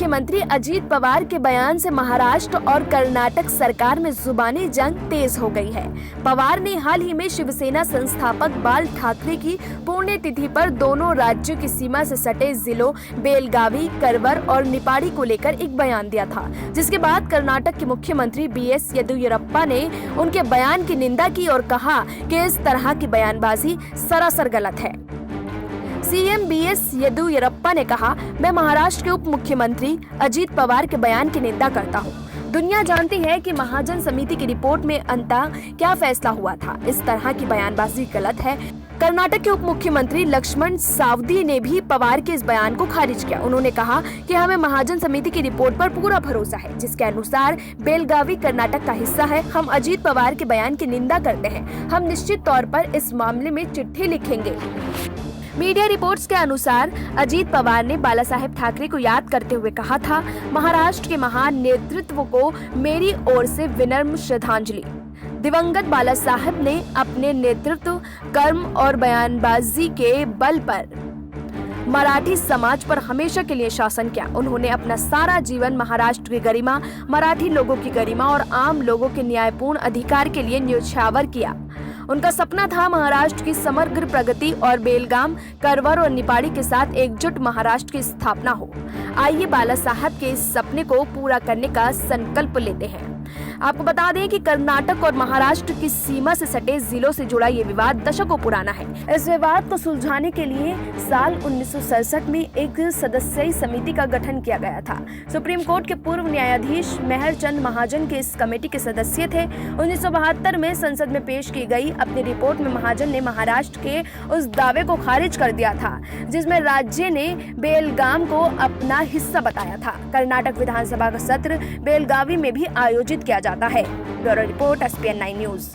मुख्यमंत्री अजीत पवार के बयान से महाराष्ट्र और कर्नाटक सरकार में जुबानी जंग तेज हो गई है। पवार ने हाल ही में शिवसेना संस्थापक बाल ठाकरे की पुण्यतिथि पर दोनों राज्यों की सीमा से सटे जिलों बेलगावी, करवर और निपाड़ी को लेकर एक बयान दिया था, जिसके बाद कर्नाटक के मुख्यमंत्री बीएस येदियुरप्पा ने उनके बयान की निंदा की और कहा कि इस तरह की बयानबाजी सरासर गलत है। सीएम बीएस येदियुरप्पा ने कहा, मैं महाराष्ट्र के उप मुख्यमंत्री अजीत पवार के बयान की निंदा करता हूं। दुनिया जानती है कि महाजन समिति की रिपोर्ट में अंततः क्या फैसला हुआ था। इस तरह की बयानबाजी गलत है। कर्नाटक के उप मुख्यमंत्री लक्ष्मण सावदी ने भी पवार के इस बयान को खारिज किया। उन्होंने कहा कि हमें महाजन समिति की रिपोर्ट पर पूरा भरोसा है, जिसके अनुसार बेलगावी कर्नाटक का हिस्सा है। हम अजीत पवार के बयान की निंदा करते हैं। हम निश्चित तौर पर इस मामले में चिट्ठी लिखेंगे। मीडिया रिपोर्ट्स के अनुसार अजीत पवार ने बाला साहेब ठाकरे को याद करते हुए कहा था, महाराष्ट्र के महान नेतृत्व को मेरी ओर से विनम्र श्रद्धांजलि। दिवंगत बाला साहेब ने अपने नेतृत्व, कर्म और बयानबाजी के बल पर मराठी समाज पर हमेशा के लिए शासन किया। उन्होंने अपना सारा जीवन महाराष्ट्र की गरिमा, मराठी लोगों की गरिमा और आम लोगों के न्यायपूर्ण अधिकार के लिए न्योछावर किया। उनका सपना था महाराष्ट्र की समग्र प्रगति और बेलगाम, करवर और निपाड़ी के साथ एकजुट महाराष्ट्र की स्थापना हो। आइए बाला साहब के इस सपने को पूरा करने का संकल्प लेते हैं। आपको बता दें कि कर्नाटक और महाराष्ट्र की सीमा से सटे जिलों से जुड़ा ये विवाद दशकों पुराना है। इस विवाद को सुलझाने के लिए साल 1967 में एक सदस्यीय समिति का गठन किया गया था। सुप्रीम कोर्ट के पूर्व न्यायाधीश मेहरचंद महाजन के इस कमेटी के सदस्य थे। 1972 में संसद में पेश की गई अपनी रिपोर्ट में महाजन ने महाराष्ट्र के उस दावे को खारिज कर दिया था, जिसमें राज्य ने बेलगाम को अपना हिस्सा बताया था। कर्नाटक विधानसभा का सत्र बेलगावी में भी आयोजित किया जाता है। Bureau report SPN9 news.